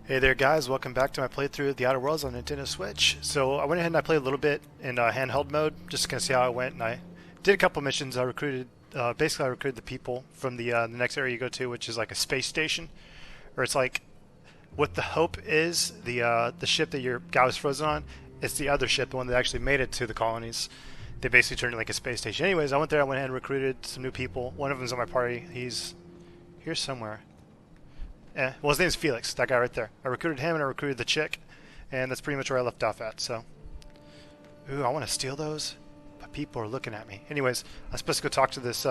Hey there guys, welcome back to my playthrough of The Outer Worlds on Nintendo Switch. So I went ahead and I played a little bit in handheld mode, just to kind of see how it went, and I did a couple missions. Basically I recruited the people from the next area you go to, which is like a space station, or it's like, what the hope is, the ship that your guy was frozen on, it's the other ship, the one that actually made it to the colonies. They basically turned it like a space station. Anyways, I went there, I went ahead and recruited some new people. One of them's on my party, he's here somewhere. Well, his name's Felix, that guy right there. I recruited him and I recruited the chick, and that's pretty much where I left off at. So, ooh, I want to steal those, but people are looking at me. Anyways, I'm supposed to go talk to this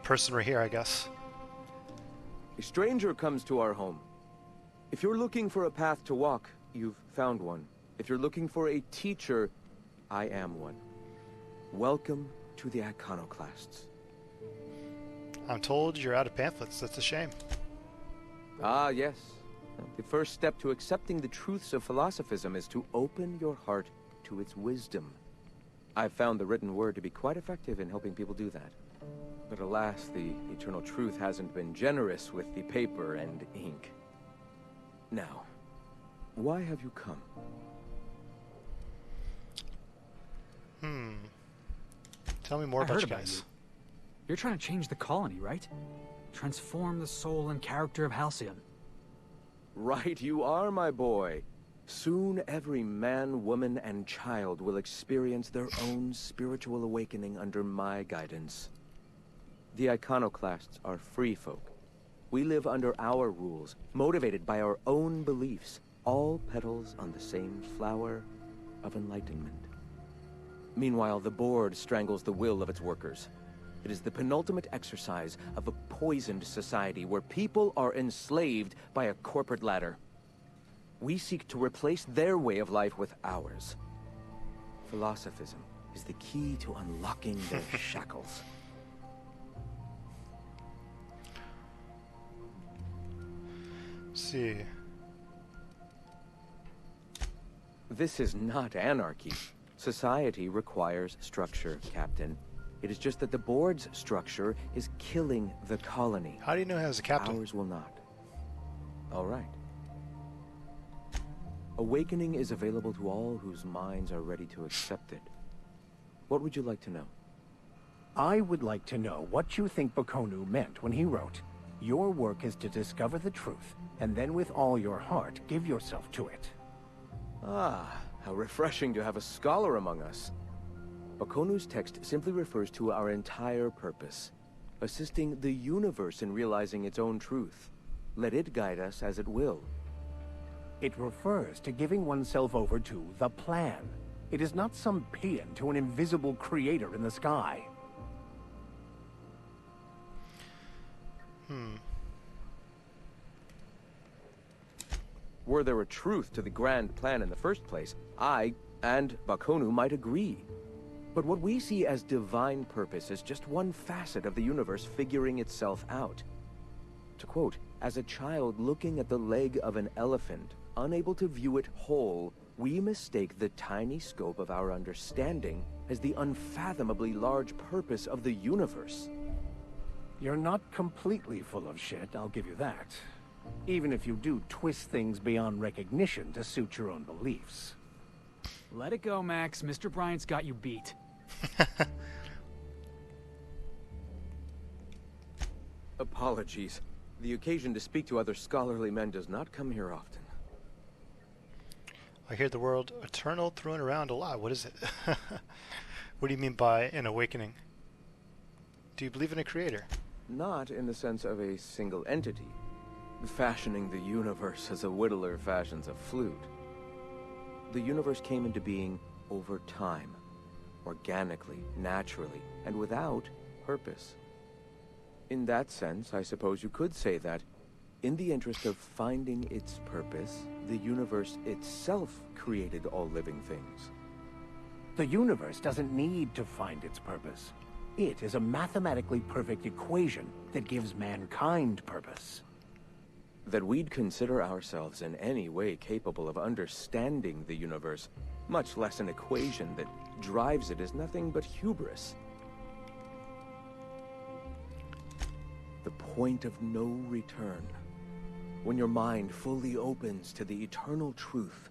person right here, I guess. A stranger comes to our home. If you're looking for a path to walk, you've found one. If you're looking for a teacher, I am one. Welcome to the Iconoclasts. I'm told you're out of pamphlets. That's a shame. Ah, yes. The first step to accepting the truths of philosophism is to open your heart to its wisdom. I've found the written word to be quite effective in helping people do that. But alas, the eternal truth hasn't been generous with the paper and ink. Now, why have you come? Tell me more I about heard you about guys. you. You're trying to change the colony, right? Transform the soul and character of Halcyon. Right you are, my boy. Soon every man, woman, and child will experience their own spiritual awakening under my guidance. The Iconoclasts are free folk. We live under our rules, motivated by our own beliefs, all petals on the same flower of enlightenment. Meanwhile, the board strangles the will of its workers. It is the penultimate exercise of a poisoned society where people are enslaved by a corporate ladder. We seek to replace their way of life with ours. Philosophism is the key to unlocking their shackles. Let's see. This is not anarchy. Society requires structure, Captain. It is just that the board's structure is killing the colony. How do you know he has a captain? Ours will not. All right. Awakening is available to all whose minds are ready to accept it. What would you like to know? I would like to know what you think Bakonu meant when he wrote, "Your work is to discover the truth, and then with all your heart give yourself to it." Ah, how refreshing to have a scholar among us. Bakonu's text simply refers to our entire purpose, assisting the universe in realizing its own truth. Let it guide us as it will. It refers to giving oneself over to the plan. It is not some paean to an invisible creator in the sky. Were there a truth to the grand plan in the first place, I and Bakonu might agree. But what we see as divine purpose is just one facet of the universe figuring itself out. To quote, "As a child looking at the leg of an elephant, unable to view it whole, we mistake the tiny scope of our understanding as the unfathomably large purpose of the universe." You're not completely full of shit, I'll give you that. Even if you do twist things beyond recognition to suit your own beliefs. Let it go, Max. Mr. Bryant's got you beat. Apologies. The occasion to speak to other scholarly men does not come here often. I hear the word eternal thrown around a lot. What is it? What do you mean by an awakening? Do you believe in a creator? Not in the sense of a single entity, fashioning the universe as a whittler fashions a flute. The universe came into being over time, organically, naturally, and without purpose. In that sense, I suppose you could say that, in the interest of finding its purpose, the universe itself created all living things. The universe doesn't need to find its purpose. It is a mathematically perfect equation that gives mankind purpose. That we'd consider ourselves in any way capable of understanding the universe, much less an equation that drives it, is nothing but hubris. The point of no return. when your mind fully opens to the eternal truth.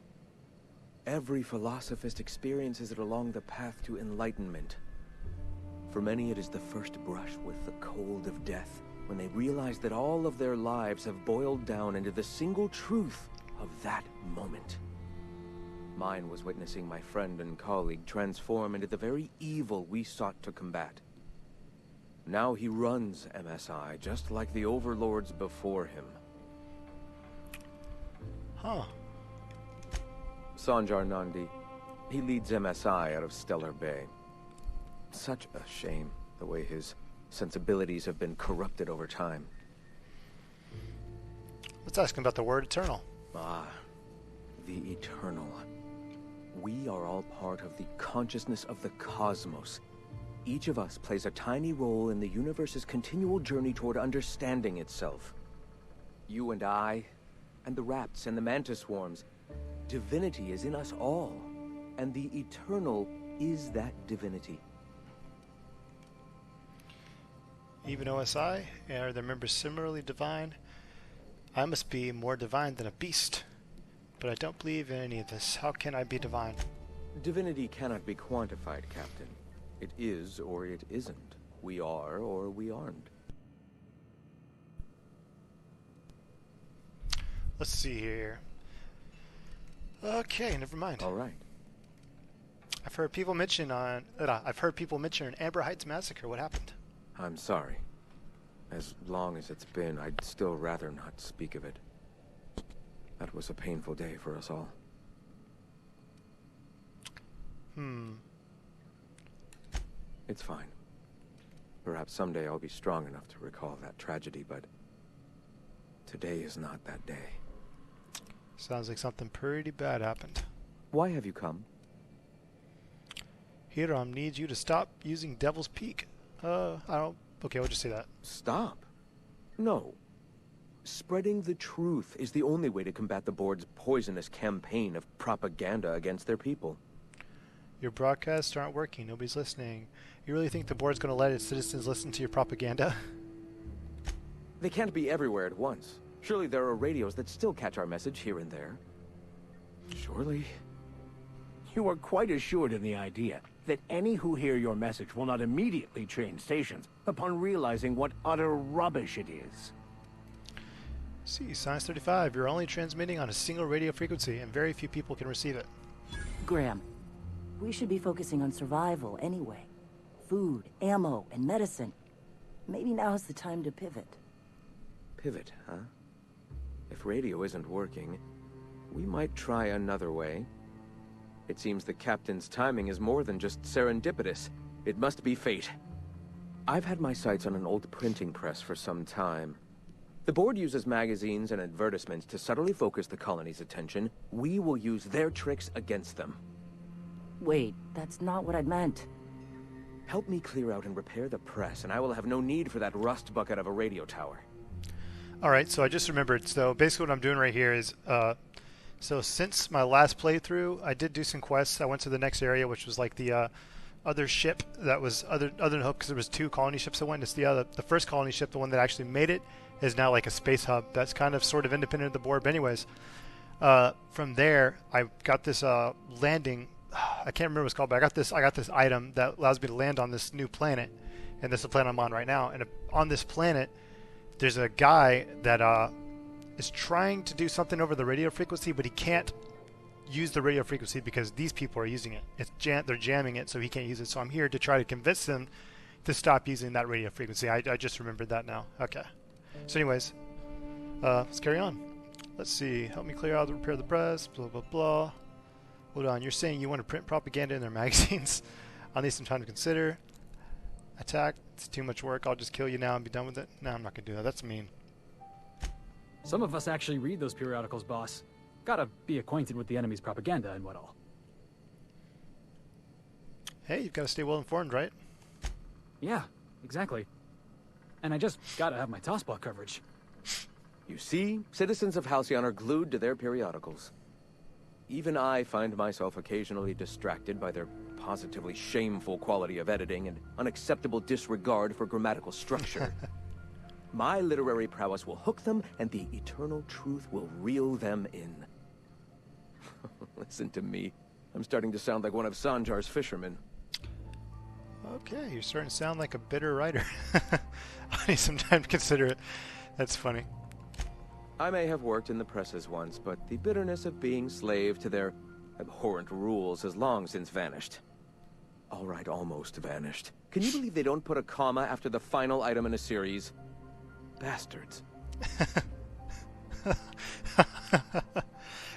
Every philosophist experiences it along the path to enlightenment. For many, it is the first brush with the cold of death, when they realize that all of their lives have boiled down into the single truth of that moment. Mine was witnessing my friend and colleague transform into the very evil we sought to combat. Now he runs MSI, just like the overlords before him. Huh. Sanjar Nandi. He leads MSI out of Stellar Bay. Such a shame, the way his sensibilities have been corrupted over time. Let's ask him about the word eternal. Ah, the eternal. We are all part of the consciousness of the cosmos. Each of us plays a tiny role in the universe's continual journey toward understanding itself. You and I, and the rats and the mantis swarms. Divinity is in us all, and the eternal is that divinity. Even OSI, are their members similarly divine? I must be more divine than a beast. But I don't believe in any of this. How can I be divine? Divinity cannot be quantified, Captain. It is or it isn't. We are or we aren't. Let's see here. Okay, never mind. All right. I've heard people mention an Amber Heights massacre. What happened? I'm sorry. As long as it's been, I'd still rather not speak of it. That was a painful day for us all. It's fine. Perhaps someday I'll be strong enough to recall that tragedy, but today is not that day. Sounds like something pretty bad happened. Why have you come? Hiram needs you to stop using Devil's Peak. I don't... Okay, we'll just say that. Stop? No. Spreading the truth is the only way to combat the board's poisonous campaign of propaganda against their people. Your broadcasts aren't working. Nobody's listening. You really think the board's going to let its citizens listen to your propaganda? They can't be everywhere at once. Surely there are radios that still catch our message here and there. Surely. You are quite assured in the idea that any who hear your message will not immediately change stations upon realizing what utter rubbish it is. See, Science 35, you're only transmitting on a single radio frequency, and very few people can receive it. Graham, we should be focusing on survival anyway. Food, ammo, and medicine. Maybe now's the time to pivot. Pivot, huh? If radio isn't working, we might try another way. It seems the captain's timing is more than just serendipitous. It must be fate. I've had my sights on an old printing press for some time. The board uses magazines and advertisements to subtly focus the colony's attention. We will use their tricks against them. Wait, that's not what I meant. Help me clear out and repair the press, and I will have no need for that rust bucket of a radio tower. Alright, so I just remembered. So basically what I'm doing right here is, so since my last playthrough, I did do some quests. I went to the next area, which was like the other ship that was other than Hope, because there was 2 colony ships that went. It's the first colony ship, the one that actually made it, is now like a space hub. That's kind of sort of independent of the board. But anyways, from there, I got this landing. I can't remember what it's called, but I got this item that allows me to land on this new planet, and this is the planet I'm on right now. And on this planet, there's a guy that is trying to do something over the radio frequency, but he can't use the radio frequency because these people are using it. They're jamming it, so he can't use it. So I'm here to try to convince them to stop using that radio frequency. I just remembered that now. Okay. So anyways, let's carry on. Let's see. Help me clear out and repair the press. Blah, blah, blah. Hold on. You're saying you want to print propaganda in their magazines? I'll need some time to consider. Attack. It's too much work. I'll just kill you now and be done with it. No, I'm not going to do that. That's mean. Some of us actually read those periodicals, boss. Gotta be acquainted with the enemy's propaganda and what all. Hey, you've got to stay well informed, right? Yeah, exactly. And I just gotta have my tossball coverage. You see, citizens of Halcyon are glued to their periodicals. Even I find myself occasionally distracted by their positively shameful quality of editing and unacceptable disregard for grammatical structure. My literary prowess will hook them, and the eternal truth will reel them in. Listen to me. I'm starting to sound like one of Sanjar's fishermen. Okay, you're starting to sound like a bitter writer. I need some time to consider it. That's funny. I may have worked in the presses once, but the bitterness of being slave to their abhorrent rules has long since vanished. All right, almost vanished. Can you believe they don't put a comma after the final item in a series? Bastards.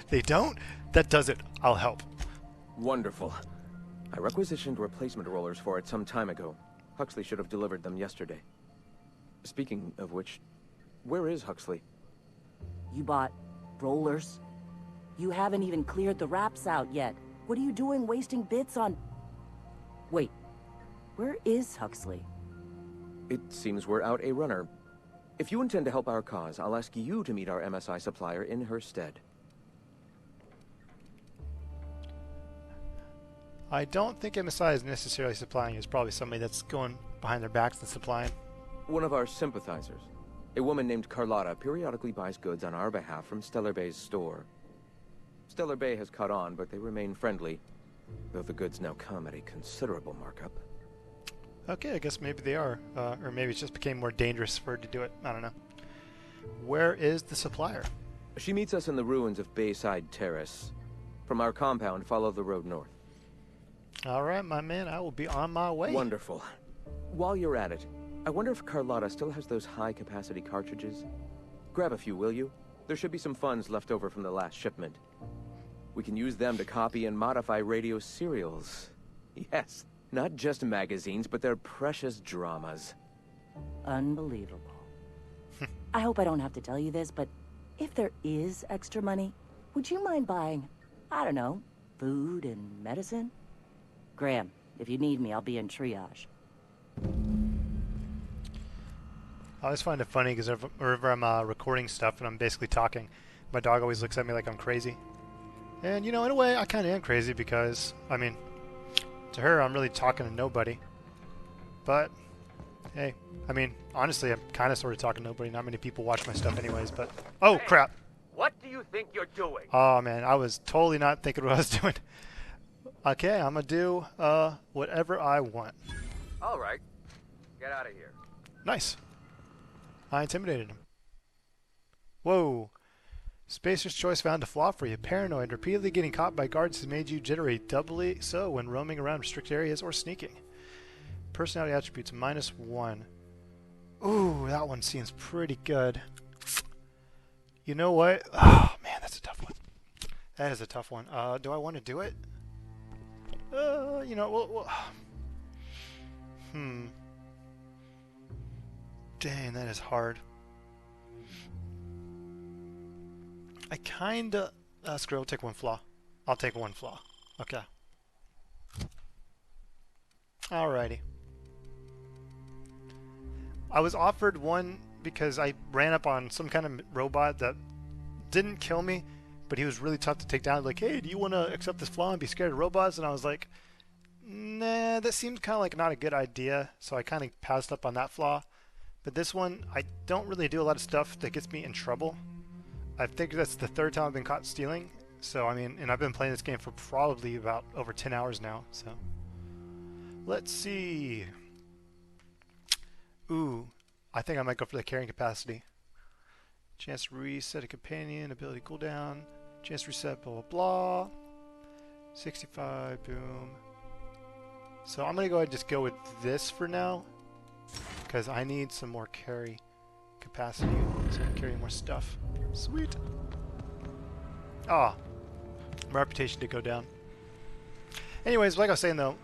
They don't? That does it. I'll help. Wonderful. I requisitioned replacement rollers for it some time ago. Huxley should have delivered them yesterday. Speaking of which, where is Huxley? You bought rollers? You haven't even cleared the wraps out yet. What are you doing wasting bits on... Wait, where is Huxley? It seems we're out a runner. If you intend to help our cause, I'll ask you to meet our MSI supplier in her stead. I don't think MSI is necessarily supplying. It's probably somebody that's going behind their backs and supplying. One of our sympathizers. A woman named Carlotta periodically buys goods on our behalf from Stellar Bay's store. Stellar Bay has caught on, but they remain friendly, though the goods now come at a considerable markup. Okay, I guess maybe they are. Or maybe it just became more dangerous for her to do it. I don't know. Where is the supplier? She meets us in the ruins of Bayside Terrace. From our compound, follow the road north. All right, my man, I will be on my way. Wonderful. While you're at it, I wonder if Carlotta still has those high-capacity cartridges? Grab a few, will you? There should be some funds left over from the last shipment. We can use them to copy and modify radio serials. Yes, not just magazines, but their precious dramas. Unbelievable. I hope I don't have to tell you this, but if there is extra money, would you mind buying, I don't know, food and medicine? Graham, if you need me, I'll be in triage. I always find it funny because whenever I'm recording stuff and I'm basically talking, my dog always looks at me like I'm crazy. And, you know, in a way, I kind of am crazy because, I mean, to her, I'm really talking to nobody. But, hey, I mean, honestly, I'm kind of sort of talking to nobody. Not many people watch my stuff anyways, but... Oh, crap! What do you think you're doing? Oh, man, I was totally not thinking what I was doing. Okay, I'm gonna do whatever I want. All right. Get out of here. Nice. I intimidated him. Whoa. Spacer's choice found a flaw for you. Paranoid. Repeatedly getting caught by guards has made you jittery. Doubly so when roaming around restricted areas or sneaking. Personality attributes -1. Ooh, that one seems pretty good. You know what? Oh, man, that's a tough one. That is a tough one. Do I want to do it? You know, well, Dang, that is hard. I kinda... screw it, I'll take one flaw. I'll take one flaw. Okay. Alrighty. I was offered one because I ran up on some kind of robot that didn't kill me, but he was really tough to take down. Like, hey, do you want to accept this flaw and be scared of robots? And I was like, nah, that seems kind of like not a good idea. So I kind of passed up on that flaw. But this one, I don't really do a lot of stuff that gets me in trouble. I think that's the third time I've been caught stealing. So, I mean, and I've been playing this game for probably about over 10 hours now. So, let's see. Ooh, I think I might go for the carrying capacity. Chance to reset a companion, ability cooldown, chance to reset, blah, blah, blah. 65, boom. So I'm going to go ahead and just go with this for now, because I need some more carry capacity, so I can carry more stuff. Sweet. Ah, my reputation did go down. Anyways, like I was saying though,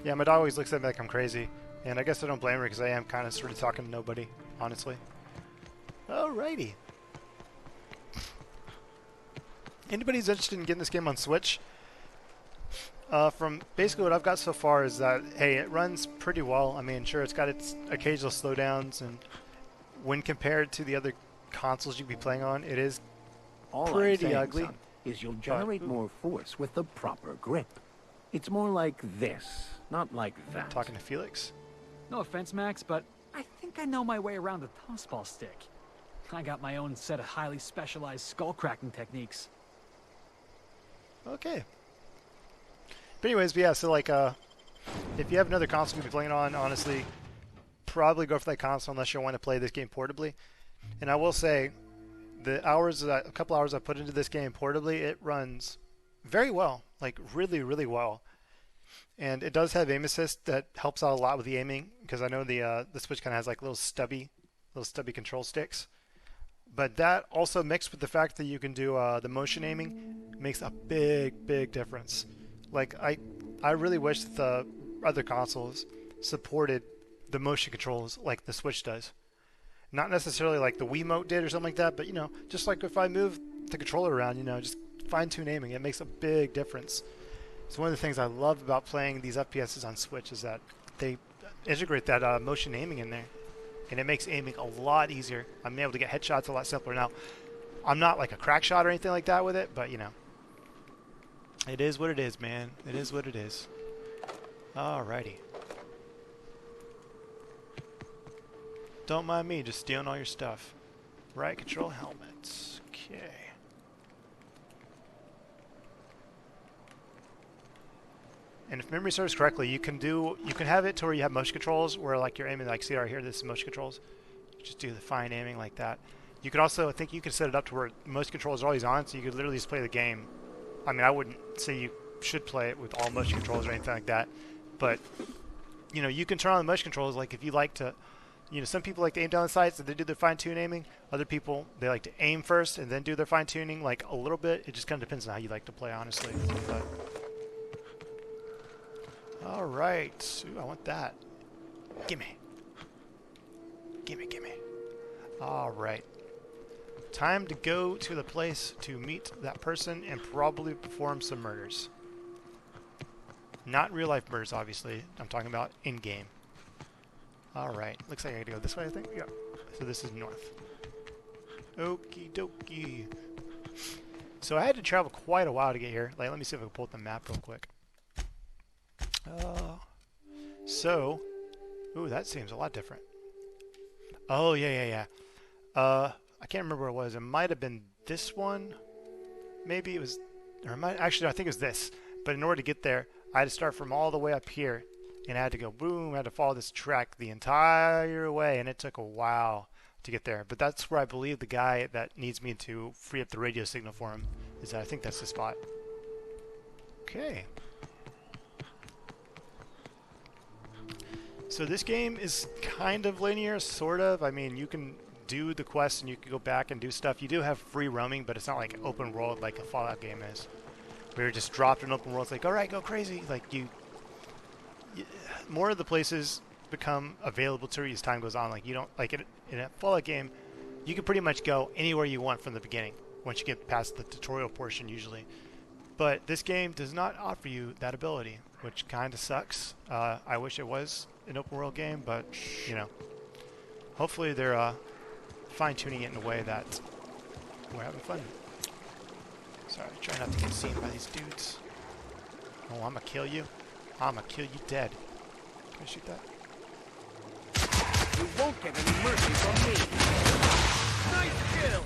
yeah, my dog always looks at me like I'm crazy, and I guess I don't blame her because I am kind of sort of talking to nobody, honestly. Alrighty. Anybody's interested in getting this game on Switch? From basically what I've got so far is that, hey, it runs pretty well. I mean, sure, it's got its occasional slowdowns, and when compared to the other consoles you'd be playing on, it is All pretty I'm saying, ugly. son, is you'll generate more force with the proper grip. It's more like this, not like that. Talking to Felix. No offense, Max, but I think I know my way around the tossball stick. I got my own set of highly specialized skull-cracking techniques. Okay. But anyways, yeah, so like, if you have another console you'll be playing on, honestly, probably go for that console unless you want to play this game portably. And I will say, a couple hours I put into this game portably, it runs very well, like really, really well. And it does have aim assist that helps out a lot with the aiming, because I know the Switch kind of has like little stubby control sticks. But that also mixed with the fact that you can do the motion aiming makes a big, big difference. Like I really wish that the other consoles supported the motion controls like the Switch does. Not necessarily like the Wiimote did or something like that, but you know, just like if I move the controller around, you know, just fine-tune aiming, it makes a big difference. It's one of the things I love about playing these FPSs on Switch is that they integrate that motion aiming in there, and it makes aiming a lot easier. I'm able to get headshots a lot simpler now. I'm not like a crack shot or anything like that with it, but you know, it is what it is, man. It is what it is. Alrighty. Don't mind me, just stealing all your stuff. Right control helmets. Okay. And if memory serves correctly, you can have it to where you have motion controls where like you're aiming, like see right here, this is motion controls. Just do the fine aiming like that. You could also, I think you can set it up to where motion controls are always on, so you could literally just play the game. I mean, I wouldn't say you should play it with all motion controls or anything like that, but you know, you can turn on the motion controls. Like if you like to, you know, some people like to aim down the sights and they do their fine-tune aiming. Other people, they like to aim first and then do their fine-tuning, like a little bit. It just kind of depends on how you like to play, honestly. But all right. Ooh, I want that. Gimme. Gimme, gimme. All right. Time to go to the place to meet that person and probably perform some murders. Not real-life murders, obviously. I'm talking about in-game. All right. Looks like I gotta go this way, I think. Yeah. So this is north. Okie dokie. So I had to travel quite a while to get here. Like, let me see if I can pull up the map real quick. Ooh, that seems a lot different. Oh, yeah. I can't remember what it was. It might have been this one. Maybe it was, or actually, I think it was this. But in order to get there, I had to start from all the way up here. And I had to go boom, I had to follow this track the entire way, and it took a while to get there. But that's where I believe the guy that needs me to free up the radio signal for him is at. I think that's the spot. Okay. So this game is kind of linear, sort of. I mean, you can do the quests and you can go back and do stuff. You do have free roaming, but it's not like open world like a Fallout game is. Where you're just dropped in open world. It's like, all right, go crazy. Like more of the places become available to you as time goes on. Like you don't like in a Fallout game, you can pretty much go anywhere you want from the beginning once you get past the tutorial portion usually. But this game does not offer you that ability, which kind of sucks. I wish it was an open world game, but you know, hopefully they're fine-tuning it in a way that we're having fun. Sorry, try not to get seen by these dudes. Oh, I'm gonna kill you. I'm gonna kill you dead. Can I shoot that? You won't get any mercy from me. Nice kill!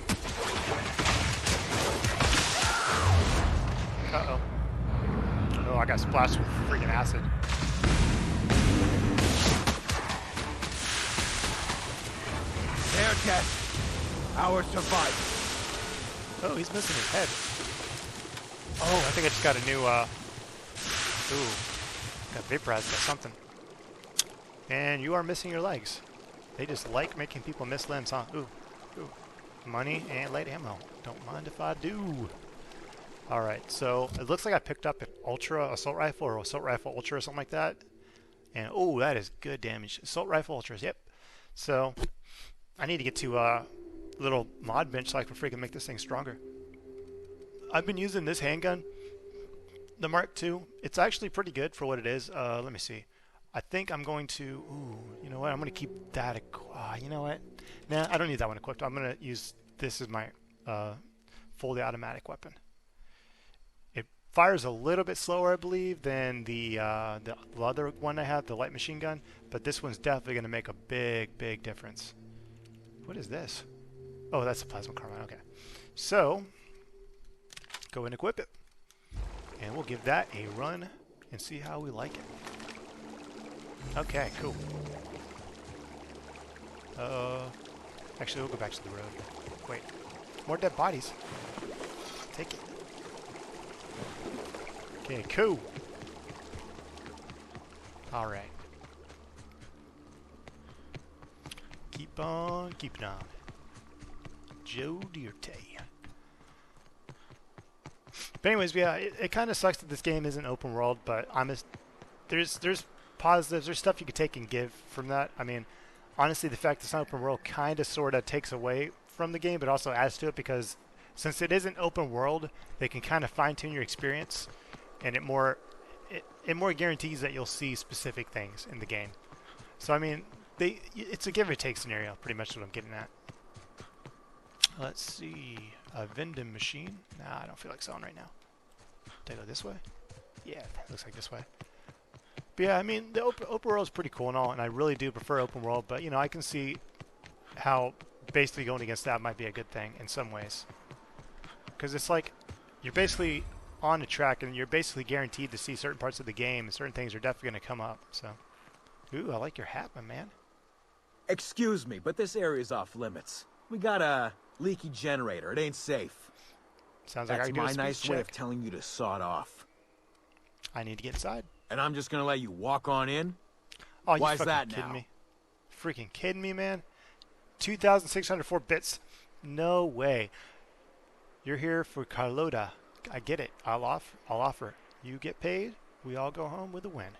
Uh-oh. Oh, I got splashed with freaking acid. Their death, our survival. Oh, he's missing his head. Oh, I think I just got a new, ooh. Got vaporized by something. And you are missing your legs. They just like making people miss limbs, huh? Ooh. Money and light ammo. Don't mind if I do. Alright, so it looks like I picked up an Ultra Assault Rifle or Assault Rifle Ultra or something like that. And, oh, that is good damage. Assault Rifle Ultras, yep. So, I need to get to a little mod bench so I can freaking make this thing stronger. I've been using this handgun, the Mark II. It's actually pretty good for what it is. Let me see. I think I'm going to, ooh, you know what? I'm going to keep that, you know what? Nah, I don't need that one equipped. I'm going to use this as my fully automatic weapon. It fires a little bit slower, I believe, than the other one I have, the light machine gun. But this one's definitely going to make a big difference. What is this? Oh, that's a plasma carbine. Okay. So, go and equip it. And we'll give that a run and see how we like it. Okay, cool. Actually, we'll go back to the road. Wait, more dead bodies. Take it. Okay, cool. Alright. Keep on keeping on. Joe Dierte. But anyways, yeah, it kind of sucks that this game isn't open world, but there's positives, there's stuff you could take and give from that. I mean, honestly, the fact it's not open world kind of sort of takes away from the game, but also adds to it, because since it isn't open world, they can kind of fine-tune your experience, and it more guarantees that you'll see specific things in the game. So I mean, it's a give or take scenario, pretty much what I'm getting at. Let's see, a vending machine. Nah, I don't feel like selling right now. Did I go this way? Yeah, it looks like this way. But yeah, I mean, the open world is pretty cool and all, and I really do prefer open world, but you know, I can see how basically going against that might be a good thing in some ways. Because it's like, you're basically on a track, and you're basically guaranteed to see certain parts of the game, and certain things are definitely going to come up, so. Ooh, I like your hat, my man. Excuse me, but this area's off limits. We got a leaky generator. It ain't safe. Sounds like I That's can do a my speech nice way of check. telling you to sod off. I need to get inside. And I'm just gonna let you walk on in? Oh, you Why's fucking that kidding now? me? Freaking kidding me, man? 2,604 bits? No way. You're here for Carlota. I get it. I'll offer. You get paid. We all go home with a win.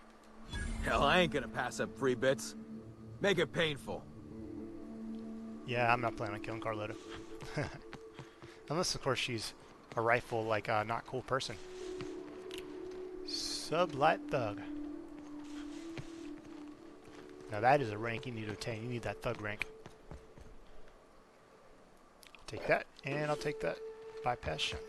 Hell, I ain't gonna pass up free bits. Make it painful. Yeah, I'm not planning on killing Carlota. Unless, of course, she's a rifle, like, not cool person. Sublight Thug. Now that is a rank you need to attain. You need that Thug rank. I'll take that, and I'll take that bypass shunt.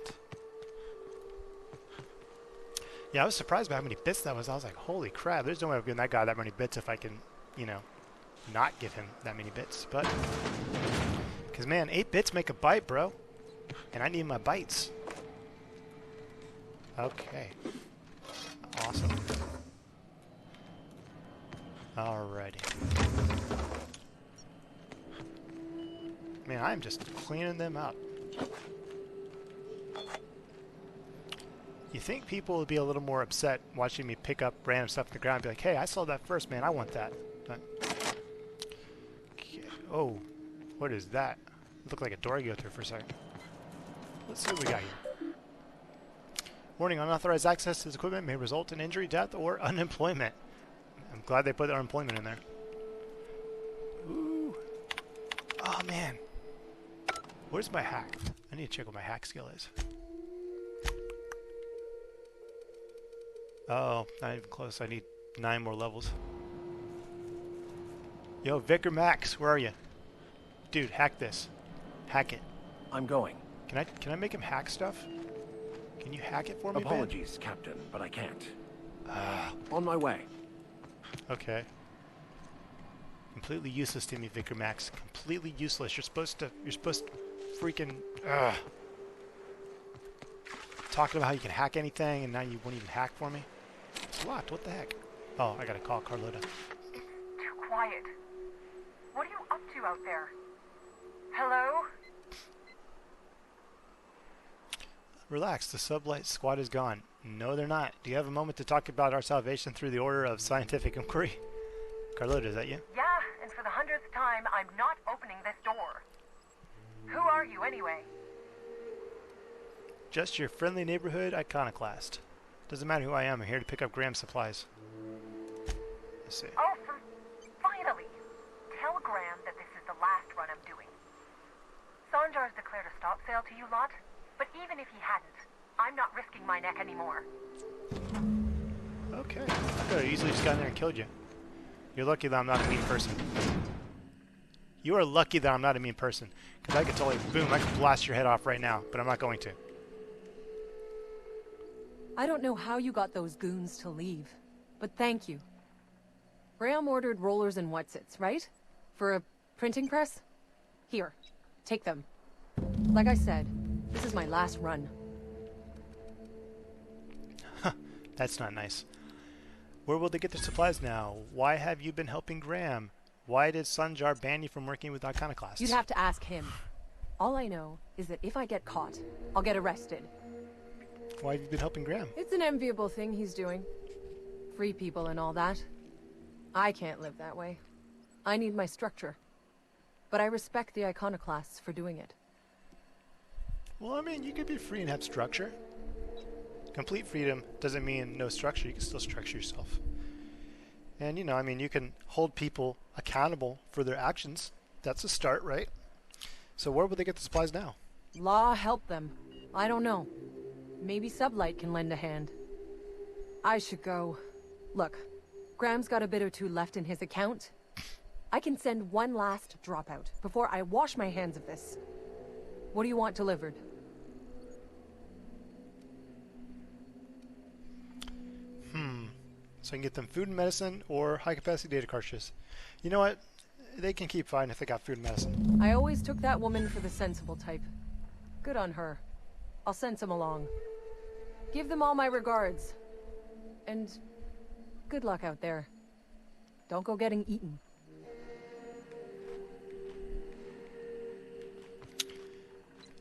Yeah, I was surprised by how many bits that was. I was like, holy crap, there's no way I'm giving that guy that many bits if I can, you know, not give him that many bits. But, because man, 8 bits make a byte, bro. And I need my bytes. Okay. Awesome. Alrighty. Man, I'm just cleaning them up. You think people would be a little more upset watching me pick up random stuff on the ground and be like, hey, I saw that first, man, I want that. But, okay. Oh, what is that? It looked like a door I go through for a second. Let's see what we got here. Warning, unauthorized access to this equipment may result in injury, death, or unemployment. I'm glad they put unemployment in there. Ooh. Oh, man. Where's my hack? I need to check what my hack skill is. Oh, not even close. I need 9 more levels. Yo, Vicar Max, where are you? Dude, hack this. Hack it. I'm going. Can I make him hack stuff? Can you hack it for me, Apologies, Captain, but I can't. On my way. Okay. Completely useless to me, Vicar Max. Completely useless. You're supposed to freaking, talking about how you can hack anything, and now you won't even hack for me? It's locked. What the heck? Oh, I gotta call Carlota. Too quiet. What are you up to out there? Hello? Relax, the sublight squad is gone. No, they're not. Do you have a moment to talk about our salvation through the order of scientific inquiry? Carlota, is that you? Yeah, and for the 100th time, I'm not opening this door. Who are you, anyway? Just your friendly neighborhood iconoclast. Doesn't matter who I am. I'm here to pick up Graham's supplies. Let's see. Oh, finally! Tell Graham that this is the last run I'm doing. Sanjar's declared a stop sale to you lot, but even if he hadn't, I'm not risking my neck anymore. Okay. I could have easily just gotten there and killed you. You're lucky that I'm not a mean person. You are lucky that I'm not a mean person. Because I could totally, boom, I could blast your head off right now, but I'm not going to. I don't know how you got those goons to leave, but thank you. Graham ordered rollers and whatsits, right? For a printing press? Here, take them. Like I said, this is my last run. That's not nice. Where will they get their supplies now? Why have you been helping Graham? Why did Sanjar ban you from working with Iconoclasts? You'd have to ask him. All I know is that if I get caught, I'll get arrested. Why have you been helping Graham? It's an enviable thing he's doing. Free people and all that. I can't live that way. I need my structure. But I respect the Iconoclasts for doing it. Well, I mean, you could be free and have structure. Complete freedom doesn't mean no structure. You can still structure yourself. And, you know, I mean, you can hold people accountable for their actions. That's a start, right? So where would they get the supplies now? Law help them. I don't know. Maybe Sublight can lend a hand. I should go. Look, Graham's got a bit or two left in his account. I can send one last dropout before I wash my hands of this. What do you want delivered? So I can get them food and medicine or high-capacity data cartridges. You know what? They can keep fighting if they got food and medicine. I always took that woman for the sensible type. Good on her. I'll send some along. Give them all my regards. And good luck out there. Don't go getting eaten.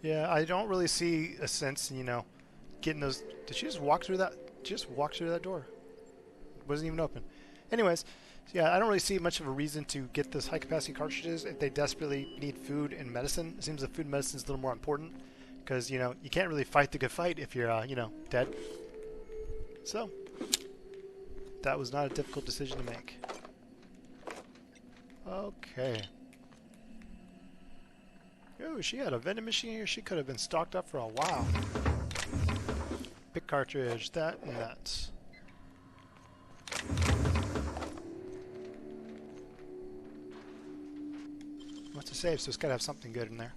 Yeah, I don't really see a sense in, you know, getting those... Did she just walk through that? Just walk through that door. It wasn't even open. Anyways, yeah, I don't really see much of a reason to get those high-capacity cartridges if they desperately need food and medicine. It seems that food and medicine is a little more important because, you know, you can't really fight the good fight if you're, you know, dead. So, that was not a difficult decision to make. Okay. Oh, she had a vending machine here. She could have been stocked up for a while. Pick cartridge, that and that. What's a save? So it's got to have something good in there.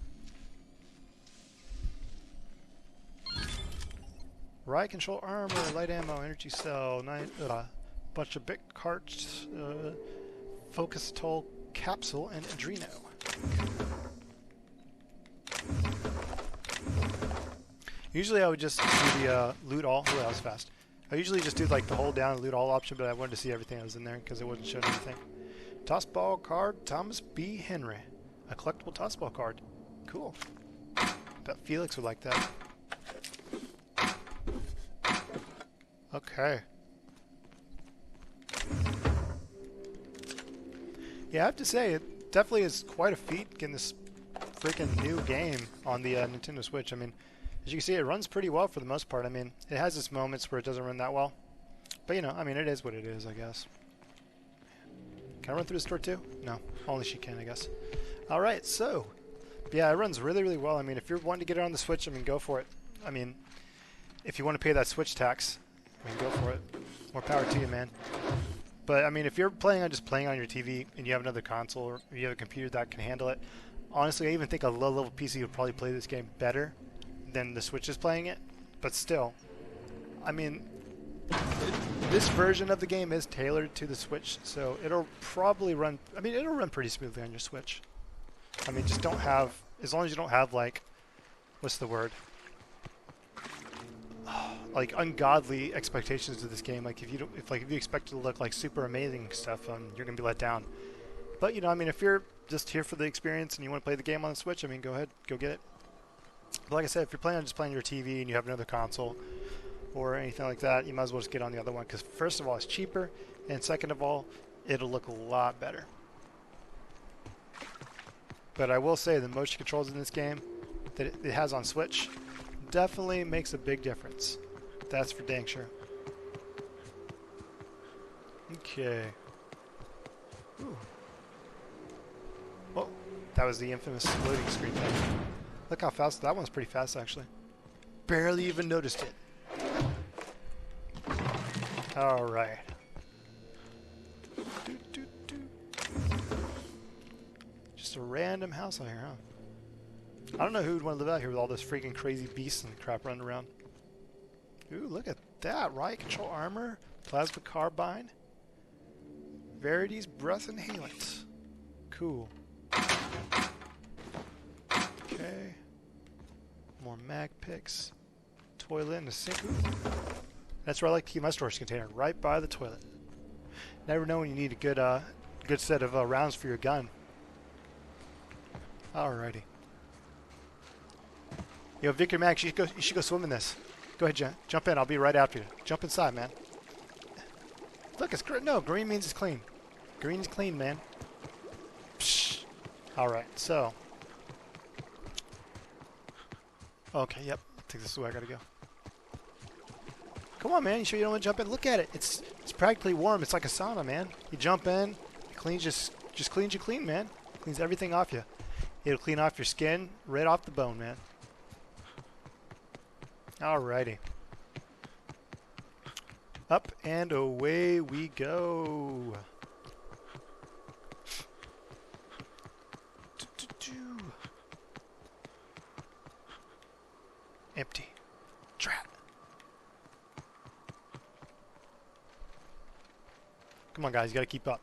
Riot control armor, light ammo, energy cell, bunch of bit carts, focus toll capsule, and adreno. Usually I would just do the loot all. Oh, that was fast. I usually just do like the hold down and loot all option, but I wanted to see everything that was in there because it wasn't showing anything. Tossball card, Thomas B. Henry. A collectible tossball card. Cool. Bet Felix would like that. Okay. Yeah, I have to say, it definitely is quite a feat getting this freaking new game on the Nintendo Switch. I mean, as you can see, it runs pretty well for the most part. I mean, it has its moments where it doesn't run that well. But, you know, I mean, it is what it is, I guess. Can I run through the store too? No. Only she can, I guess. Alright, so, yeah, it runs really, really well. I mean, if you're wanting to get it on the Switch, I mean, go for it. I mean, if you want to pay that Switch tax, I mean, go for it. More power to you, man. But, I mean, if you're planning on just playing on your TV and you have another console or you have a computer that can handle it, honestly, I even think a low-level PC would probably play this game better than the Switch is playing it. But still, I mean, this version of the game is tailored to the Switch, so it'll probably run, I mean, it'll run pretty smoothly on your Switch. I mean, just don't have, as long as you don't have, like, what's the word? Like, ungodly expectations of this game. Like, if you don't, if you expect it to look like super amazing stuff, you're gonna be let down. But, you know, I mean, if you're just here for the experience and you want to play the game on the Switch, I mean, go ahead, go get it. But like I said, if you're planning on just playing your TV and you have another console or anything like that, you might as well just get on the other one, because first of all, it's cheaper, and second of all, it'll look a lot better. But I will say the motion controls in this game that it has on Switch definitely makes a big difference. That's for dang sure. Okay. Ooh. Oh, that was the infamous loading screen thing. Look how fast, that one's pretty fast actually. Barely even noticed it. Alright. Just a random house out here, huh? I don't know who would want to live out here with all those freaking crazy beasts and crap running around. Ooh, look at that, right? Control armor, plasma carbine, Verity's breath inhalant. Cool. Okay. More mag picks. Toilet and a sink. That's where I like to keep my storage container, right by the toilet. Never know when you need a good set of rounds for your gun. Alrighty. Yo, Victor Max, you should go swim in this. Go ahead, jump in. I'll be right after you. Jump inside, man. Look, it's green. No, green means it's clean. Green's clean, man. Psh. Alright, so. Okay, yep. I think this is where I gotta go. Come on, man. You sure you don't want to jump in? Look at it. It's practically warm. It's like a sauna, man. You jump in, it cleans just cleans you clean, man. Cleans everything off you. It'll clean off your skin, right off the bone, man. Alrighty. Up and away we go. Empty. Trap. Come on, guys. You gotta keep up.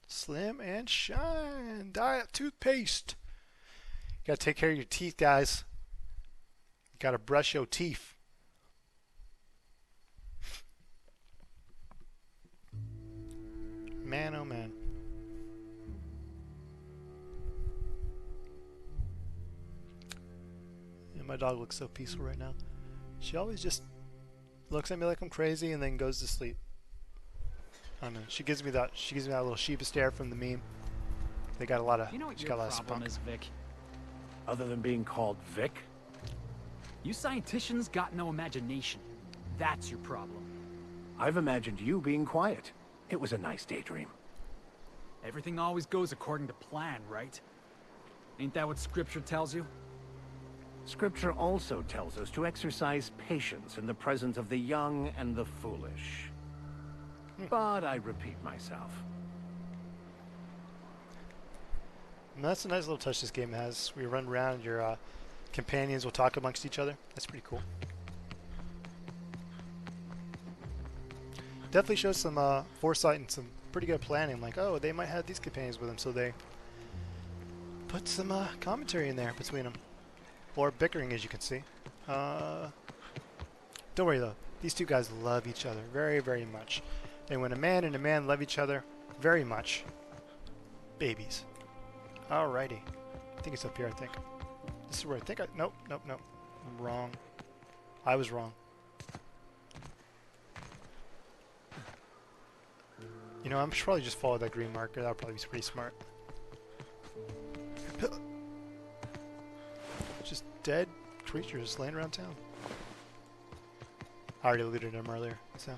Slim and Shine Diet Toothpaste. You gotta take care of your teeth, guys. You gotta brush your teeth. Man, oh man. And my dog looks so peaceful right now. She always just looks at me like I'm crazy and then goes to sleep. I don't know. She gives me that little Sheba stare from the meme. They got a lot of. You know what she's your got a lot of problem spunk. is, Vic? Other than being called Vic? You scienticians got no imagination. That's your problem. I've imagined you being quiet. It was a nice daydream. Everything always goes according to plan, right? Ain't that what Scripture tells you? Scripture also tells us to exercise patience in the presence of the young and the foolish. But I repeat myself. And that's a nice little touch this game has. We run around, your companions will talk amongst each other. That's pretty cool. Definitely shows some foresight and some pretty good planning. Like, oh, they might have these companions with them, so they put some commentary in there between them. Or bickering, as you can see. Don't worry, though. These two guys love each other very, very much. And when a man and a man love each other very much, babies. Alrighty. I think it's up here, I think. This is where I think I... Nope. I'm wrong. I was wrong. You know, I should probably just follow that green marker. That would probably be pretty smart. Just dead creatures laying around town. I already looted them earlier, so...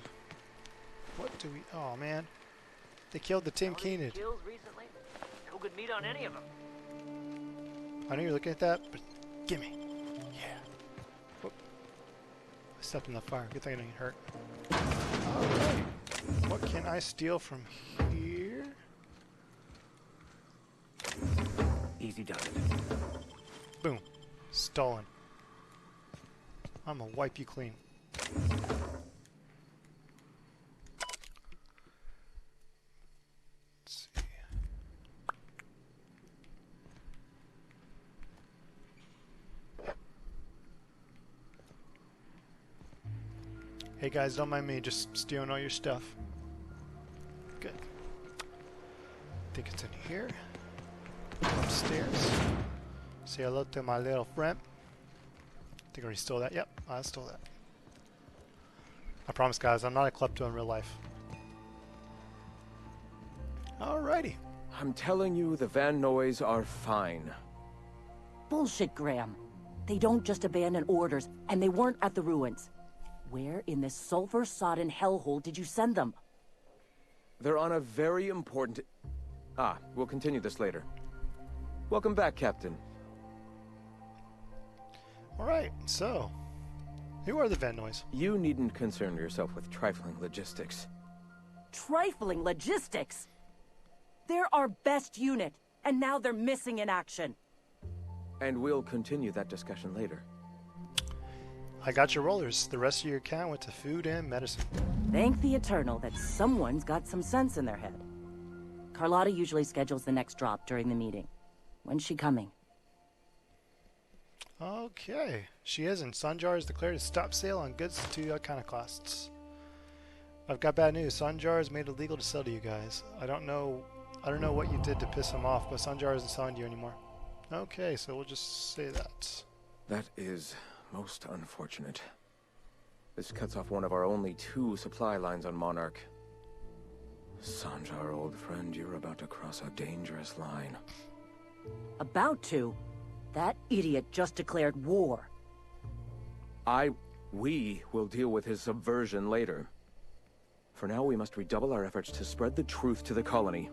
What do we... Oh, man. They killed the Tim Keenan. Kills recently? No good meat on any of them. I know you're looking at that, but gimme. Yeah. Whoop. I stepped in the fire. Good thing I didn't get hurt. Alright. What can I steal from here? Easy does it. Boom. Stolen. I'm gonna wipe you clean. Let's see. Hey guys, don't mind me just stealing all your stuff. Good. I think it's in here. Upstairs. Say hello to my little friend. I think I already stole that. Yep, I stole that. I promise, guys, I'm not a klepto in real life. Alrighty. I'm telling you, the Van Noys are fine. Bullshit, Graham. They don't just abandon orders, and they weren't at the ruins. Where in this sulfur-sodden hellhole did you send them? They're on a very important... Ah, we'll continue this later. Welcome back, Captain. Alright, so... Who are the Van Noys? You needn't concern yourself with trifling logistics. trifling logistics. They're our best unit, and now they're missing in action. And we'll continue that discussion later. I got your rollers. The rest of your account went to food and medicine. Thank the Eternal that someone's got some sense in their head. Carlotta usually schedules the next drop during the meeting. When's she coming? Okay. She is, and Sanjar has declared a stop sale on goods to iconoclasts. I've got bad news. Sanjar has made it illegal to sell to you guys. I don't know what you did to piss him off, but Sanjar isn't selling to you anymore. Okay, so we'll just say that. That is most unfortunate. This cuts off one of our only 2 supply lines on Monarch. Sanjar, old friend, you're about to cross a dangerous line. About to? That idiot just declared war. We will deal with his subversion later. For now, we must redouble our efforts to spread the truth to the colony.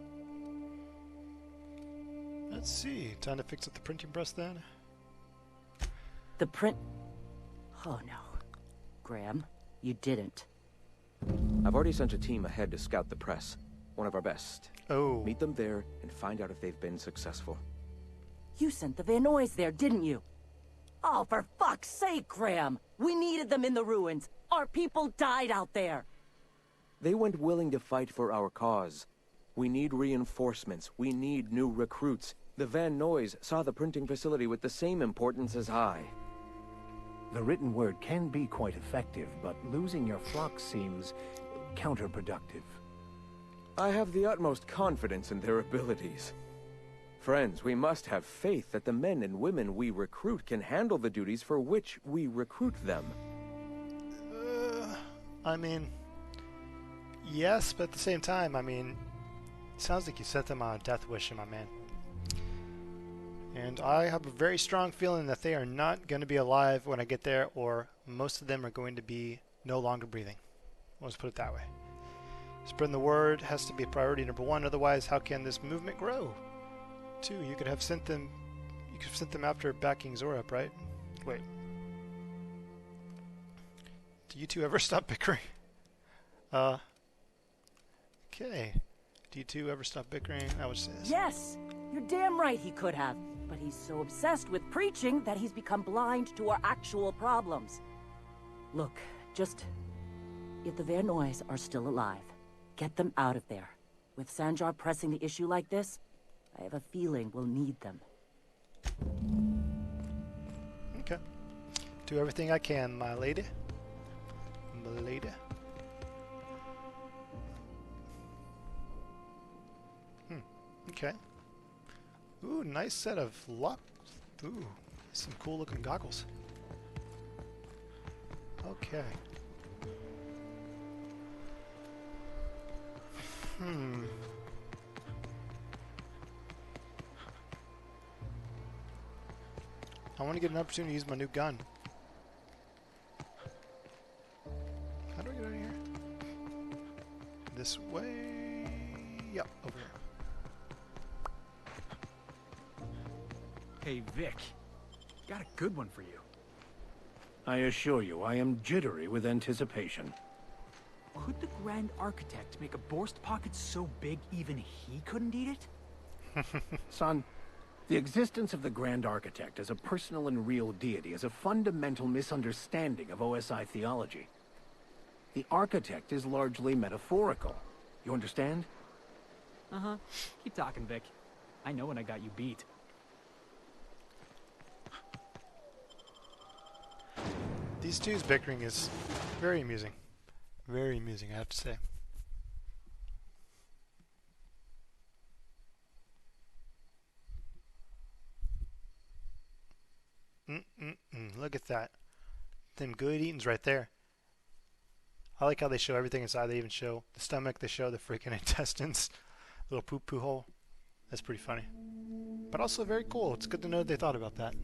Let's see. Time to fix up the printing press then. The print... Oh no. Graham, you didn't. I've already sent a team ahead to scout the press. One of our best. Oh. Meet them there and find out if they've been successful. You sent the Van Nuys there, didn't you? Oh, for fuck's sake, Graham! We needed them in the ruins. Our people died out there. They went willing to fight for our cause. We need reinforcements. We need new recruits. The Van Nuys saw the printing facility with the same importance as I. The written word can be quite effective, but losing your flock seems counterproductive. I have the utmost confidence in their abilities. Friends, we must have faith that the men and women we recruit can handle the duties for which we recruit them. I mean, yes, but at the same time, I mean, it sounds like you set them on a death wish, my man. And I have a very strong feeling that they are not going to be alive when I get there, or most of them are going to be no longer breathing. Let's put it that way. Spreading the word has to be priority number 1, otherwise how can this movement grow? 2, you could have sent them after backing Zora up, right? Wait. Do you 2 ever stop bickering? Okay. Do you 2 ever stop bickering? I would say this. Yes! You're damn right he could have. But he's so obsessed with preaching that he's become blind to our actual problems. Look, just... if the Van Nuys are still alive, get them out of there. With Sanjar pressing the issue like this, I have a feeling we'll need them. Okay. Do everything I can, my lady. My lady. Okay. Ooh, nice set of lock. Ooh, some cool looking goggles. Okay. I want to get an opportunity to use my new gun. How do I get out of here? This way. Yep, over here. Hey, Vic. Got a good one for you. I assure you, I am jittery with anticipation. Could the Grand Architect make a Borst pocket so big even he couldn't eat it? Son, the existence of the Grand Architect as a personal and real deity is a fundamental misunderstanding of OSI theology. The Architect is largely metaphorical. You understand? Uh-huh. Keep talking, Vic. I know when I got you beat. These 2's bickering is very amusing. Very amusing, I have to say. Look at that. Them good eatings right there. I like how they show everything inside. They even show the stomach. They show the freaking intestines. Little poo-poo hole. That's pretty funny. But also very cool. It's good to know they thought about that.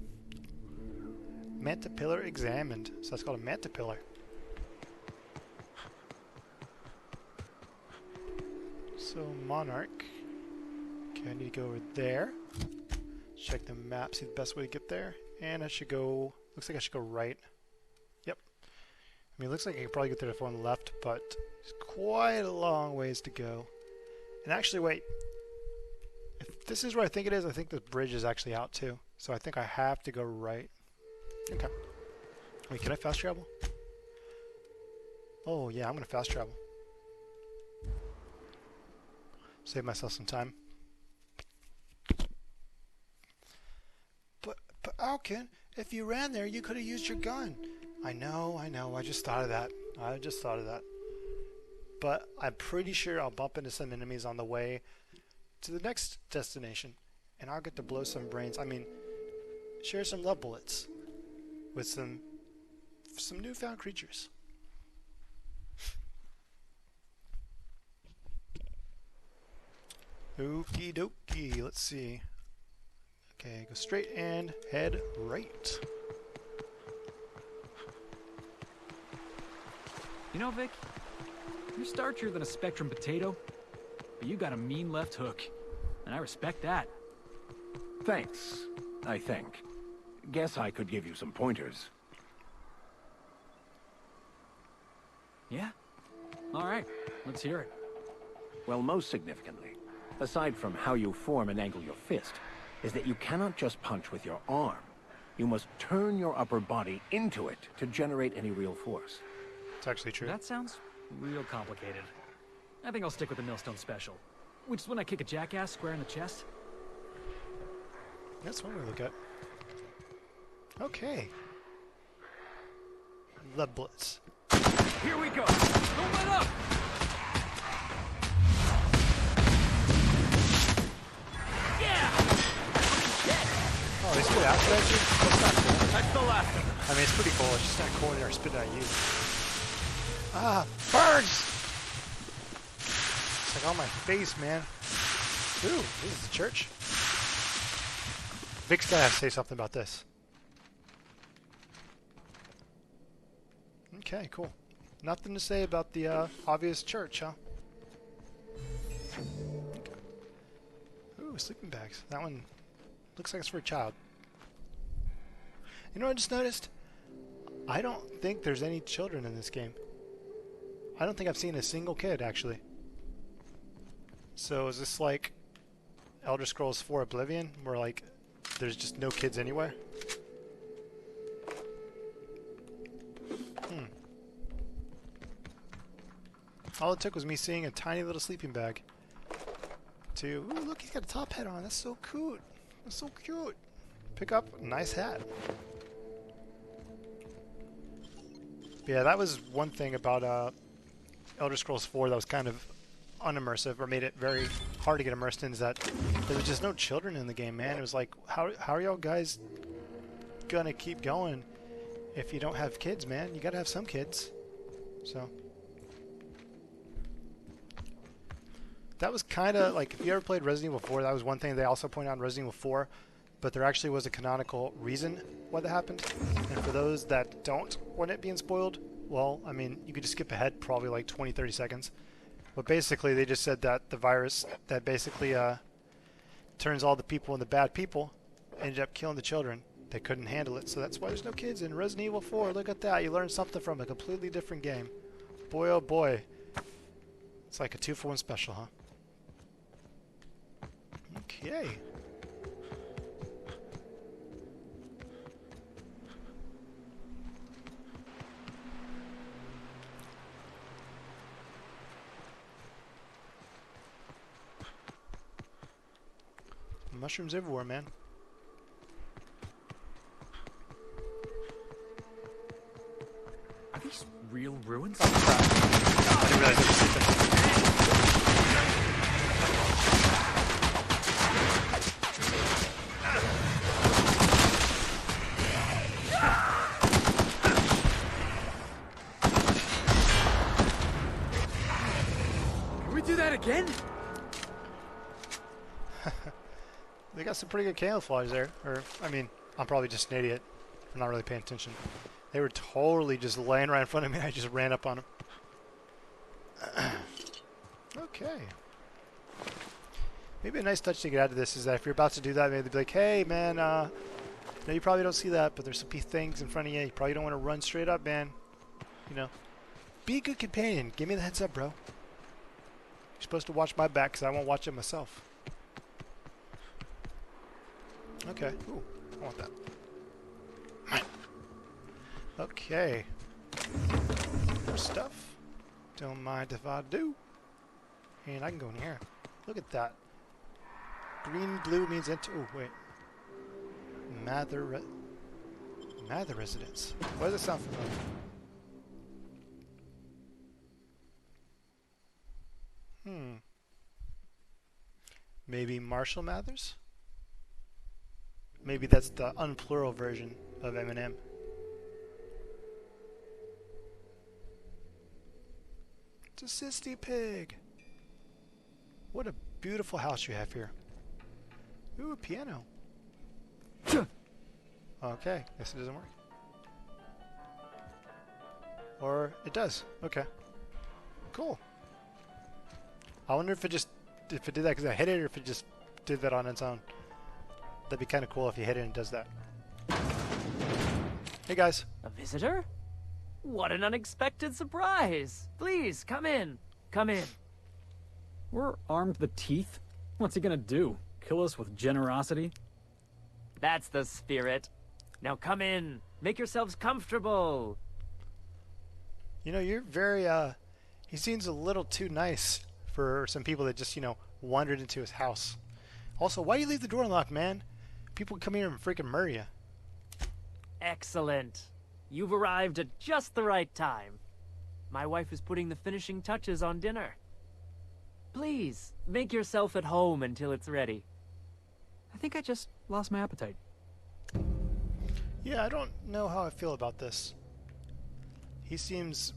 Manta pillar examined. So that's called a manta pillar. So Monarch. Okay, I need to go over there. Check the map, see the best way to get there. And I should go, looks like I should go right. Yep. mean, it looks like I could probably get there if one left, but it's quite a long ways to go. And actually, wait. If this is where I think it is, I think the bridge is actually out too. So I think I have to go right. Okay. Wait, can I fast travel? Oh, yeah, I'm going to fast travel. Save myself some time. But Alkin, if you ran there, you could have used your gun. I know. I just thought of that. But I'm pretty sure I'll bump into some enemies on the way to the next destination. And I'll get to blow some brains. I mean, share some love bullets with some newfound creatures. Okie dokie, let's see. Okay, go straight and head right. You know, Vic, you're starchier than a Spectrum potato, but you got a mean left hook, and I respect that. Thanks, I think. Guess I could give you some pointers. Yeah? All right, let's hear it. Well, most significantly, aside from how you form and angle your fist, is that you cannot just punch with your arm. You must turn your upper body into it to generate any real force. It's actually true. That sounds real complicated. I think I'll stick with the Millstone Special, which is when I kick a jackass square in the chest. That's one way to look at. Okay. The Blitz. Here we go! Don't let up! Oh, he's good after that, dude? That's not cool. That's the last of them. I mean, it's pretty cool. It's just not cool when they're spitting at you. Ah, birds! It's like on my face, man. Ooh, this is the church. Vic's gotta say something about this. Okay, cool. Nothing to say about the obvious church, huh? Okay. Ooh, sleeping bags. That one looks like it's for a child. You know what I just noticed? I don't think there's any children in this game. I don't think I've seen a single kid, actually. So is this like Elder Scrolls 4 Oblivion, where like there's just no kids anywhere? All it took was me seeing a tiny little sleeping bag to, ooh, look, he's got a top hat on. That's so cute. That's so cute. Pick up a nice hat. Yeah, that was one thing about Elder Scrolls 4 that was kind of unimmersive, or made it very hard to get immersed in, is that there was just no children in the game, man. It was like, how are y'all guys gonna keep going if you don't have kids, man? You gotta have some kids. So that was kind of like, if you ever played Resident Evil 4, that was one thing they also pointed out in Resident Evil 4, but there actually was a canonical reason why that happened. And for those that don't want it being spoiled, well, I mean, you could just skip ahead probably like 20-30 seconds. But basically, they just said that the virus that basically turns all the people into bad people ended up killing the children. They couldn't handle it, so that's why there's no kids in Resident Evil 4. Look at that. You learned something from a completely different game. Boy, oh boy. It's like a 2-for-1 special, huh? Okay. Mushrooms everywhere, man. Are these real ruins? Oh, crap. I didn't realize I was sleeping. Can we do that again? They got some pretty good camouflage there. Or, I mean, I'm probably just an idiot for not really paying attention. They were totally just laying right in front of me. I just ran up on them. Okay. Maybe a nice touch to get out of this is that if you're about to do that, maybe they'd be like, hey, man, no, you probably don't see that, but there's some things in front of you. You probably don't want to run straight up, man. You know, be a good companion. Give me the heads up, bro. You're supposed to watch my back because I won't watch it myself. Okay. Ooh, I want that. Okay. More stuff. Don't mind if I do. And I can go in here. Look at that. Green, blue means into. Oh, wait. Mather residence. Why does it sound familiar? Maybe Marshall Mathers? Maybe that's the unplural version of Eminem. It's a cysty pig. What a beautiful house you have here. Ooh, a piano. Okay, guess it doesn't work. Or it does. Okay. Cool. I wonder if it did that because I hit it, or if it just did that on its own. That'd be kind of cool if you hit it and it does that. Hey guys. A visitor? What an unexpected surprise! Please, come in. Come in. We're armed to the teeth. What's he gonna do? Kill us with generosity? That's the spirit. Now come in. Make yourselves comfortable. You know, you're very, he seems a little too nice for some people that just, you know, wandered into his house. Also, why do you leave the door unlocked, man? People come here and freaking murder you. Excellent. You've arrived at just the right time. My wife is putting the finishing touches on dinner. Please, make yourself at home until it's ready. I think I just lost my appetite. Yeah, I don't know how I feel about this. He seems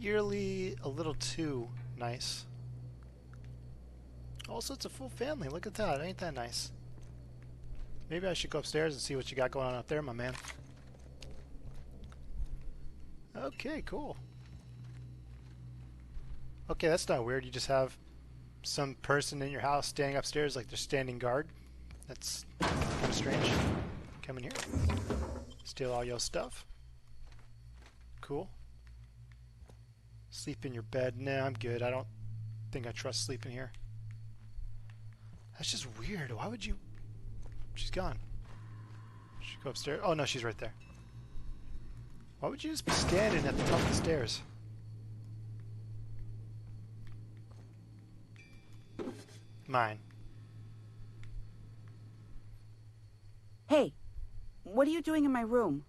eerily a little too nice. Also, it's a full family. Look at that. Ain't that nice? Maybe I should go upstairs and see what you got going on up there, my man. Okay, cool. Okay, that's not weird. You just have some person in your house standing upstairs like they're standing guard. That's kind of strange. Come in here. Steal all your stuff. Cool. Sleep in your bed. Nah, I'm good. I don't think I trust sleeping here. That's just weird. Why would you... She's gone. Should go upstairs. Oh, no, she's right there. Why would you just be standing at the top of the stairs? Mine. Hey, what are you doing in my room?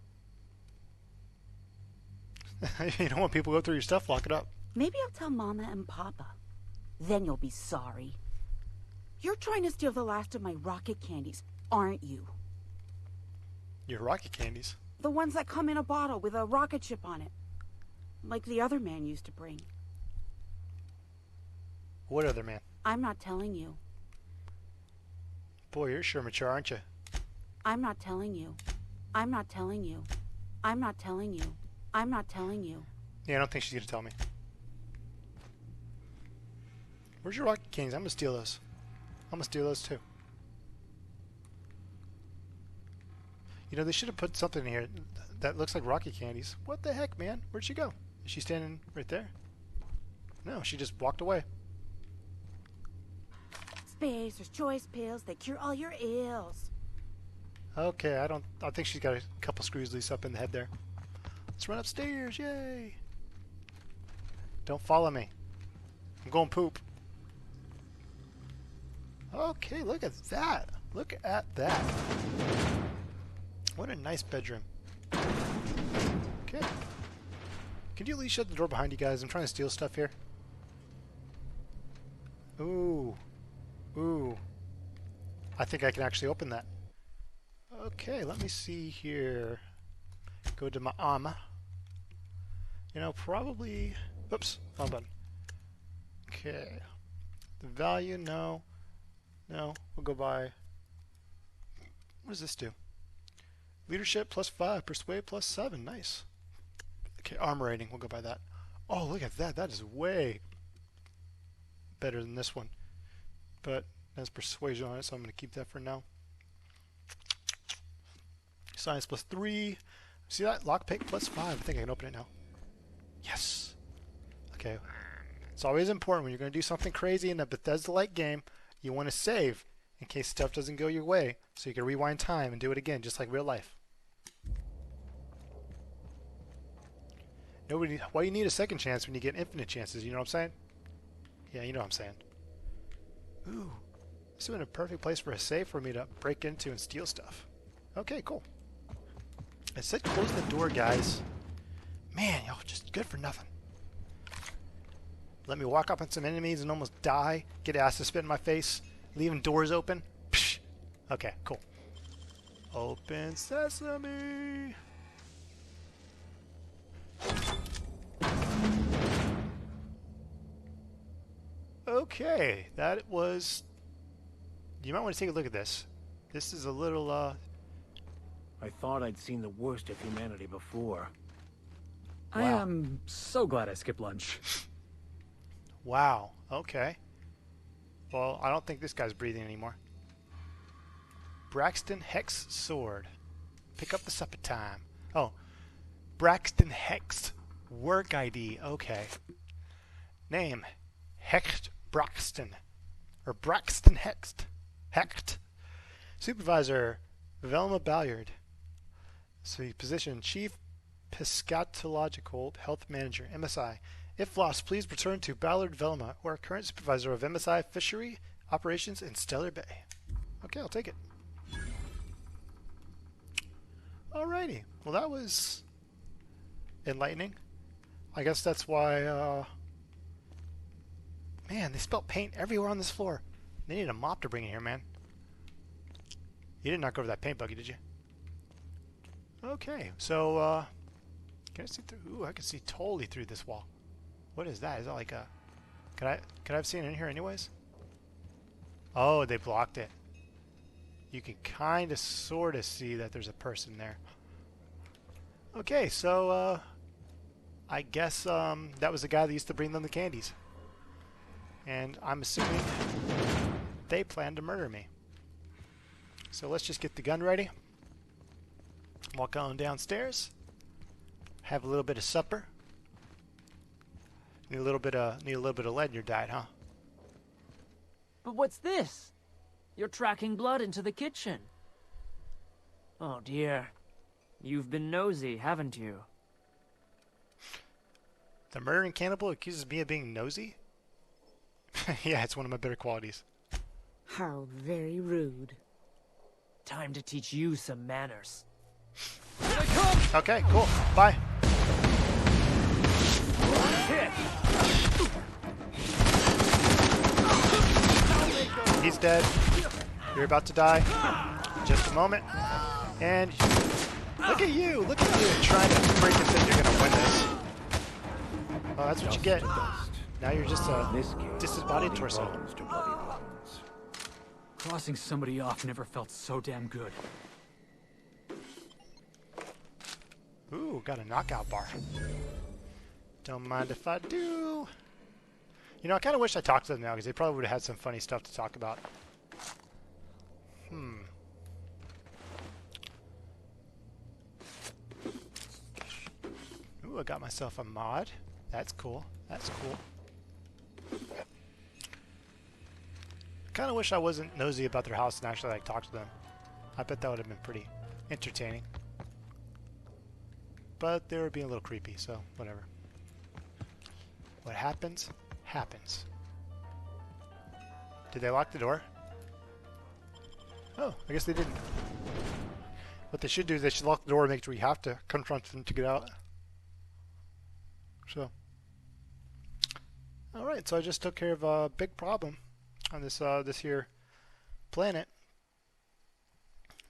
You don't want people to go through your stuff, lock it up. Maybe I'll tell Mama and Papa. Then you'll be sorry. You're trying to steal the last of my rocket candies, aren't you? Your rocket candies? The ones that come in a bottle with a rocket ship on it. Like the other man used to bring. What other man? I'm not telling you. Boy, you're sure mature, aren't you? I'm not telling you. I'm not telling you. I'm not telling you. I'm not telling you. Yeah, I don't think she's gonna tell me. Where's your rocket candies? I'm gonna steal those. I'm gonna steal those too. You know, they should have put something in here that looks like rocket candies. What the heck, man? Where'd she go? Is she standing right there? No, she just walked away. Spacer's choice pills, they cure all your ills. Okay, I think she's got a couple screws loose up in the head there. Let's run upstairs, yay! Don't follow me. I'm going poop. Okay, look at that. Look at that. What a nice bedroom. Okay. Can you at least shut the door behind you guys? I'm trying to steal stuff here. Ooh. Ooh. I think I can actually open that. Okay, let me see here. Go to my armor. You know, probably... Oops, wrong button. Okay. The value, no. No, we'll go by... What does this do? Leadership +5, persuade +7, nice. Okay, armor rating, we'll go by that. Oh, look at that, that is way better than this one. But it has persuasion on it, so I'm going to keep that for now. Science +3. See that? Lockpick +5. I think I can open it now. Yes. Okay. It's always important when you're going to do something crazy in a Bethesda-like game, you want to save in case stuff doesn't go your way, so you can rewind time and do it again, just like real life. Why you need a second chance when you get infinite chances? You know what I'm saying? Yeah, you know what I'm saying. Ooh, this would be a perfect place for a safe for me to break into and steal stuff. Okay, cool. I said close the door, guys. Man, y'all just good for nothing. Let me walk up on some enemies and almost die. Get acid spit in my face. Leaving doors open. Psh. Okay, cool. Open sesame. Okay, that was... You might want to take a look at this. This is a little, I thought I'd seen the worst of humanity before. I am so glad I skipped lunch. Wow, okay. Well, I don't think this guy's breathing anymore. Braxton Hex Sword. Pick up the supper time. Oh, Braxton Hex. Work ID, okay. Name, Hecht Braxton. Or Braxton Hext. Hecht. Supervisor, Velma Balliard. So position, Chief Piscatological Health Manager, MSI. If lost, please return to Ballard Velma, or current supervisor of MSI Fishery Operations in Stellar Bay. Okay, I'll take it. Alrighty. Well, that was enlightening. I guess that's why, man, they spilled paint everywhere on this floor. They need a mop to bring in here, man. You didn't knock over that paint buggy, did you? Okay, so, can I see through? Ooh, I can see totally through this wall. What is that? Is that like a... Could I have seen it in here anyways? Oh, they blocked it. You can kind of, sort of see that there's a person there. Okay, so, I guess, that was the guy that used to bring them the candies. And I'm assuming they plan to murder me. So let's just get the gun ready. Walk on downstairs. Have a little bit of supper. Need a little bit of lead in your diet, huh? But what's this? You're tracking blood into the kitchen. Oh dear. You've been nosy, haven't you? The murdering cannibal accuses me of being nosy? Yeah, it's one of my better qualities. How very rude. Time to teach you some manners. Okay, cool. Bye. He's dead. You're about to die. Just a moment. And look at you! Look at you trying to freaking think you're gonna win this. Oh, that's what you get. Now you're just a disembodied torso. Crossing somebody off never felt so damn good. Ooh, got a knockout bar. Don't mind if I do. You know, I kind of wish I talked to them now because they probably would have had some funny stuff to talk about. Ooh, I got myself a mod. That's cool. That's cool. I kind of wish I wasn't nosy about their house and actually like talk to them. I bet that would have been pretty entertaining. But they were being a little creepy, so whatever. What happens, happens. Did they lock the door? Oh, I guess they didn't. What they should do is they should lock the door and make sure we have to confront them to get out. So. Alright, so I just took care of a big problem on this this here planet.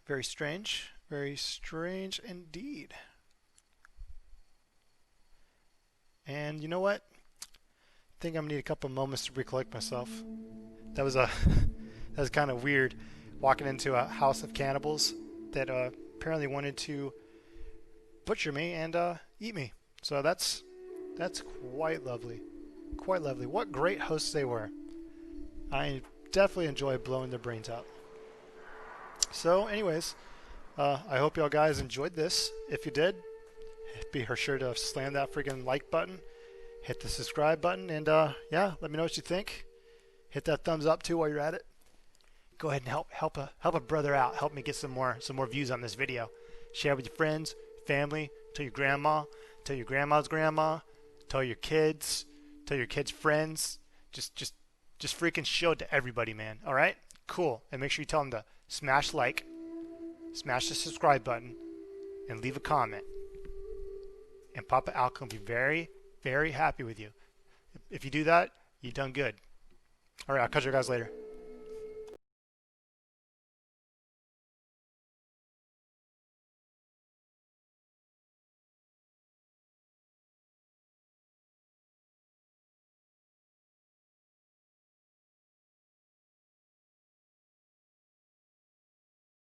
Very strange indeed. And you know what? I think I'm gonna need a couple moments to recollect myself. That was kind of weird, walking into a house of cannibals that apparently wanted to butcher me and eat me. So that's quite lovely. Quite lovely. What great hosts they were. I definitely enjoy blowing their brains out. So anyways, I hope y'all guys enjoyed this. If you did, Be sure to slam that freaking like button, hit the subscribe button, and yeah, let me know what you think. Hit that thumbs up too while you're at it. Go ahead and help a brother out. Help me get some more views on this video. Share with your friends, family, tell your grandma, tell your grandma's grandma, tell your kids friends. Just freaking show it to everybody, man. All right? Cool. And make sure you tell them to smash like, smash the subscribe button, and leave a comment. And Papa Alcon will be very, very happy with you. If you do that, you've done good. All right, I'll catch you guys later.